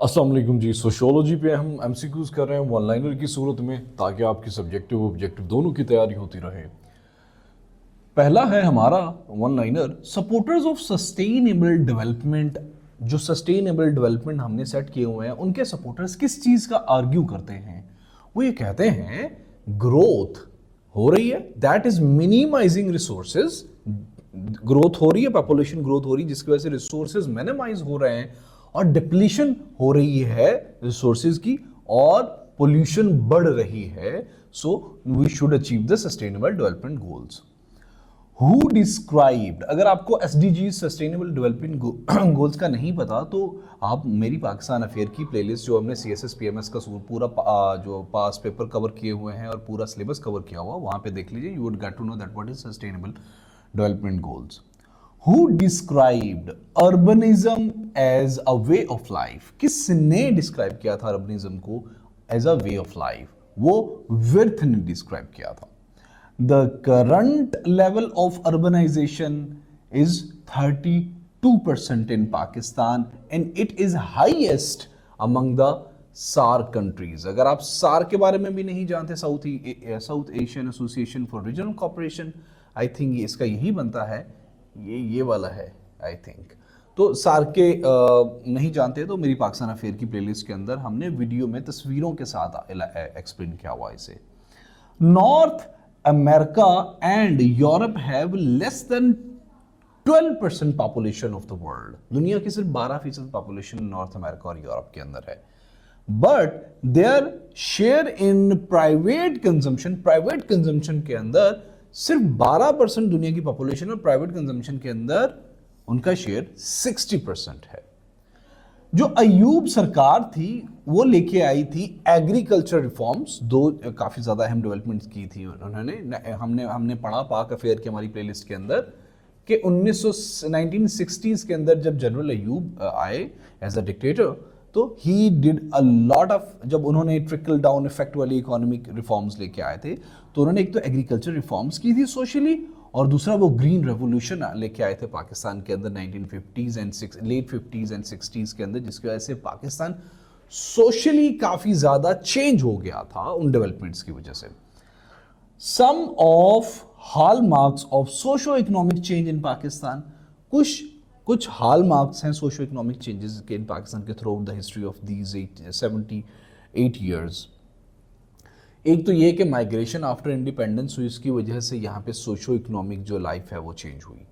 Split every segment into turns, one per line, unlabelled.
अस्सलाम वालेकुम जी। सोशियोलॉजी पे हम एमसीक्यूज कर रहे हैं वन लाइनर की सूरत में, ताकि आपकी सब्जेक्टिव ऑब्जेक्टिव दोनों की तैयारी होती रहे। पहला है हमारा one liner, supporters of sustainable development. जो सस्टेनेबल डेवलपमेंट हमने सेट किए हुए हैं, उनके सपोर्टर्स किस चीज़ का आर्ग्यू करते हैं? वो ये कहते हैं ग्रोथ हो रही है, that is minimizing resources. Growth हो रही है, पॉपुलेशन ग्रोथ हो रही है, जिसकी वजह से रिसोर्सेज मिनिमाइज हो रहे हैं और डिप्लीशन हो रही है रिसोर्सेज की, और पोल्यूशन बढ़ रही है। So we should achieve the sustainable development goals. Who described, अगर आपको एसडीजी सस्टेनेबल डेवलपमेंट गोल्स का नहीं पता, तो आप मेरी पाकिस्तान अफेयर की प्लेलिस्ट जो हमने सीएसएस पीएमएस का पूरा जो पास पेपर कवर किए हुए हैं और पूरा सिलेबस कवर किया हुआ, वहां पे देख लीजिए। You would get to know that what is sustainable development goals. Who described urbanism as a way of life? किसने डिस्क्राइब किया था अर्बनिज्म को as a way of life? वो विर्थ ने डिस्क्राइब किया था। The current level of urbanization is 32% in Pakistan and it is highest among the SAARC countries. अगर आप SAARC के बारे में भी नहीं जानते, South Asian association for regional cooperation, I think इसका यही बनता है, ये वाला है आई थिंक। तो SAARC के नहीं जानते तो मेरी पाकिस्तान अफेयर की प्लेलिस्ट के अंदर हमने वीडियो में तस्वीरों के साथ एक्सप्लेन किया हुआ इसे। North America and Europe have less than 12% population of the world. दुनिया की सिर्फ 12% पॉपुलेशन नॉर्थ अमेरिका और यूरोप के अंदर है। But their share in private consumption के अंदर सिर्फ 12% दुनिया की पॉपुलेशन और प्राइवेट कंजम्पशन के अंदर उनका शेयर 60% है। जो अयूब सरकार थी वो लेके आई थी एग्रीकल्चर रिफॉर्म्स, दो काफ़ी ज़्यादा अहम डेवलपमेंट्स की थी उन्होंने। हमने पढ़ा पाक अफेयर की हमारी प्लेलिस्ट के अंदर कि 1960s के अंदर जब जनरल अयूब आए एज अ डिक्टेटर, तो he did a lot of, जब उन्होंने ट्रिकल डाउन इफेक्ट वाली इकोनॉमिक रिफॉर्म्स लेके आए थे, तो उन्होंने एक तो एग्रीकल्चर रिफॉर्म्स की थी सोशली, और दूसरा वो ग्रीन रेवोल्यूशन लेके आए थे पाकिस्तान के अंदर 1950s and let 50s and 60s के अंदर, जिसकी वजह से पाकिस्तान सोशली काफ़ी ज़्यादा चेंज हो गया था उन डेवलपमेंट्स की वजह से। Some of hallmarks of socio economic change in Pakistan, कुछ हॉलमार्क्स हैं सोशो इकोनॉमिक चेंजेस के इन पाकिस्तान के through out the history of these 78 years. एक तो ये कि माइग्रेशन आफ्टर इंडिपेंडेंस हुई, इसकी वजह से यहाँ पे सोशो इकोनॉमिक जो लाइफ है वो चेंज हुई।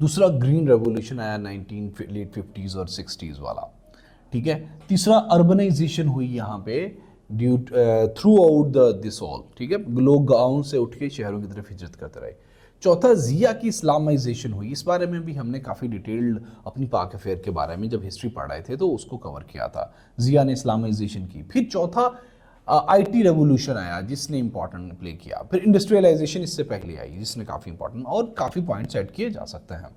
दूसरा ग्रीन रेवोल्यूशन आया लेट 50s और 60s वाला, ठीक है। तीसरा अर्बनाइजेशन हुई यहाँ पे due through out this all, ठीक है। लोग गाँव से उठ के शहरों की तरफ हिजरत करते रहे। चौथा जिया की इस्लामाइजेशन हुई, इस बारे में भी हमने काफ़ी डिटेल्ड अपनी पाक अफेयर के बारे में जब हिस्ट्री पढ़ रहे थे तो उसको कवर किया था। जिया ने इस्लामाइजेशन की। फिर चौथा आईटी रेवोल्यूशन आया जिसने इंपॉर्टेंट प्ले किया। फिर इंडस्ट्रियलाइजेशन इससे पहले आई जिसने काफ़ी इंपॉर्टेंट, और काफ़ी पॉइंट्स ऐड किए जा सकते हैं।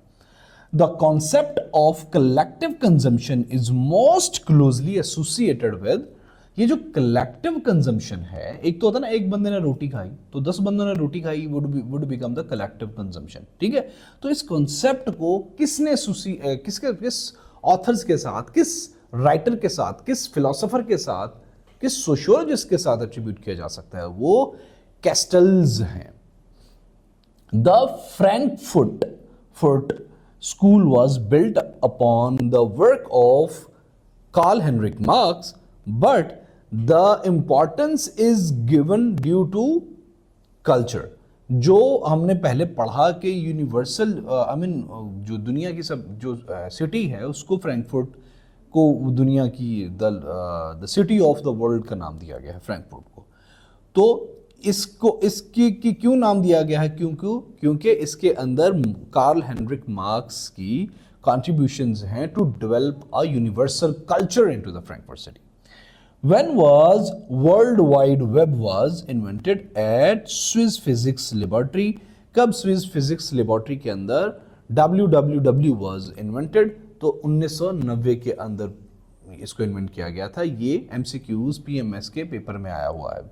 The concept of collective consumption is most closely associated with, ये जो कलेक्टिव कंजम्पशन है, एक तो होता है ना एक बंदे ने रोटी खाई तो 10 बंदों ने रोटी खाई, would become the collective consumption, ठीक है। तो इस कॉन्सेप्ट को किसने किस ऑथर्स के साथ, किस राइटर के साथ, किस फिलोसोफर के साथ, किस सोशियोलॉजिस्ट के साथ एट्रीब्यूट किया जा सकता है? वो कैस्टल्स हैं। The Frankfurt school was built upon the work of Karl Heinrich Marx, but the importance is given due to culture. जो हमने पहले पढ़ा कि यूनिवर्सल जो दुनिया की सब जो सिटी है उसको फ्रैंकफर्ट को दुनिया की the city of the world का नाम दिया गया है फ्रैंकफर्ट को। तो इसकी क्यों नाम दिया गया है? क्योंकि इसके अंदर कार्ल हेनरिक मार्क्स की कॉन्ट्रीब्यूशंस हैं to develop a universal culture into the Frankfurt city. When was World Wide Web was invented at Swiss Physics Laboratory? कब Swiss Physics Laboratory के अंदर www was invented? तो 1990 के अंदर इसको इन्वेंट किया गया था। ये MCQs PMS के पेपर में आया हुआ है।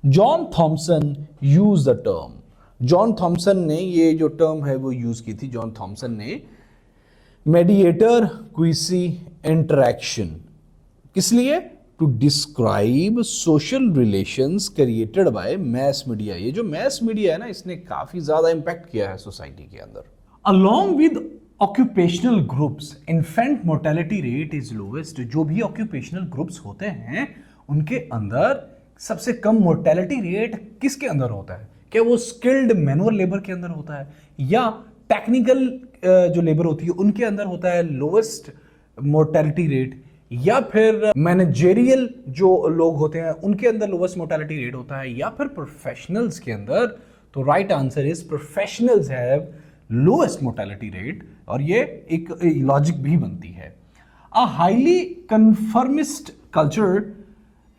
John Thomson use the term, John Thomson ने ये जो टर्म है वो यूज की थी। जॉन थॉमसन ने मेडिएटर क्विसी इंटरैक्शन किस लिए? To describe social relations created by mass media. ये जो मैस मीडिया है ना, इसने काफी ज्यादा इंपैक्ट किया है सोसाइटी के अंदर। Along with occupational groups, infant mortality rate is lowest. जो भी ऑक्यूपेशनल ग्रुप्स होते हैं उनके अंदर सबसे कम मोर्टेलिटी रेट किसके अंदर होता है? क्या वो स्किल्ड मैनुअल लेबर के अंदर होता है, या टेक्निकल जो लेबर होती है उनके अंदर होता है लोवेस्ट मोर्टेलिटी रेट, या फिर मैनेजेरियल जो लोग होते हैं उनके अंदर लोवेस्ट मोर्टेलिटी रेट होता है, या फिर प्रोफेशनल्स के अंदर? तो right answer is professionals have lowest mortality rate, और ये एक लॉजिक भी बनती है। A highly conformist culture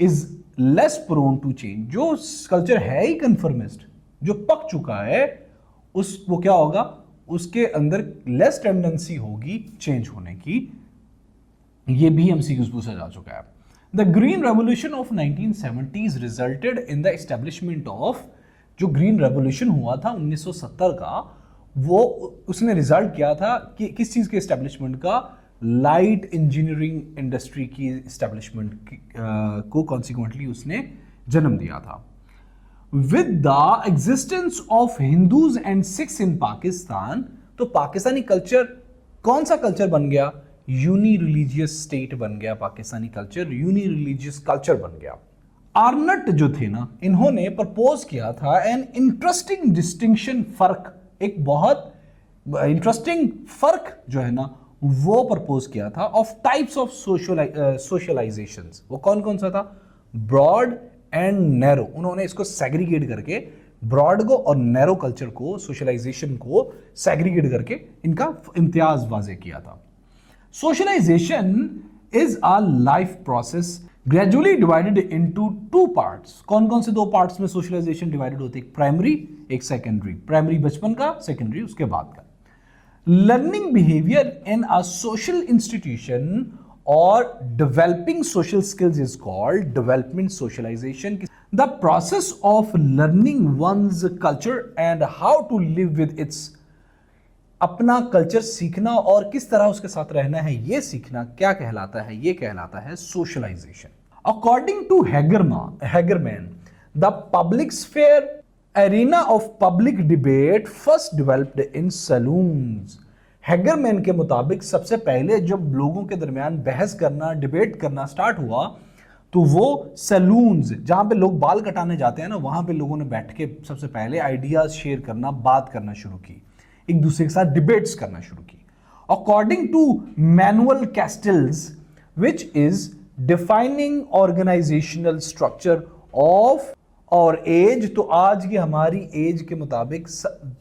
is less prone to change. जो कल्चर है ही कन्फर्मिस्ट, जो पक चुका है, वो क्या होगा? उसके अंदर लेस टेंडेंसी होगी चेंज होने की। ये भी एमसीक्यूज पूछा जा चुका है। The green revolution of 1970s resulted in the establishment of, जो ग्रीन रेवोल्यूशन हुआ था 1970 का, वो उसने रिजल्ट किया था कि किस चीज के एस्टेब्लिशमेंट का? लाइट इंजीनियरिंग इंडस्ट्री की एस्टेब्लिशमेंट को कॉन्सिक्वेंटली उसने जन्म दिया था। With the existence of Hindus and Sikhs in Pakistan, तो पाकिस्तानी कल्चर कौन सा कल्चर बन गया? यूनी रिलीजियस स्टेट बन गया Pakistani culture, uni religious culture बन गया। आर्नट जो थे ना, इन्होंने प्रपोज किया था एन इंटरेस्टिंग डिस्टिंक्शन, फर्क, एक बहुत इंटरेस्टिंग फर्क जो है ना वो प्रपोज किया था ऑफ टाइप्स ऑफ सोशलाइजेशंस। वो कौन कौन सा था? Broad and narrow. उन्होंने इसको सेग्रीगेट करके ब्रॉड को और नैरो कल्चर को, सोशलाइजेशन को सेग्रीगेट करके इनका इम्तियाज वाजे किया था। Socialization is a life process gradually divided into two parts. कौन कौन से दो पार्ट्स में सोशलाइजेशन डिवाइडेड होती है? प्राइमरी, एक सेकेंडरी। प्राइमरी बचपन का, सेकेंडरी उसके बाद का। Learning behaviour in a social institution और developing social skills is called development socialisation. The process of learning one's culture and how to live with its, अपना कल्चर सीखना और किस तरह उसके साथ रहना है, ये सीखना क्या कहलाता है? ये कहलाता है socialisation. According to Habermas, the public sphere arena of public debate first developed in salons. Habermas के मुताबिक सबसे पहले जब लोगों के दरमियान बहस करना, डिबेट करना स्टार्ट हुआ, तो वो सैलून्स, जहां पे लोग बाल कटाने जाते हैं ना, वहां पे लोगों ने बैठ के सबसे पहले आइडियाज शेयर करना, बात करना शुरू की, एक दूसरे के साथ डिबेट्स करना शुरू की। According to Manuel Castells, which is defining organisational structure of our age, तो आज की हमारी एज के मुताबिक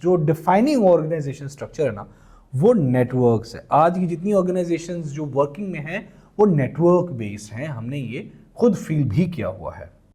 जो डिफाइनिंग ऑर्गेनाइजेशन स्ट्रक्चर है ना, वो नेटवर्क्स है। आज की जितनी ऑर्गेनाइजेशंस जो वर्किंग में हैं वो नेटवर्क बेस्ड हैं। हमने ये खुद फील भी किया हुआ है।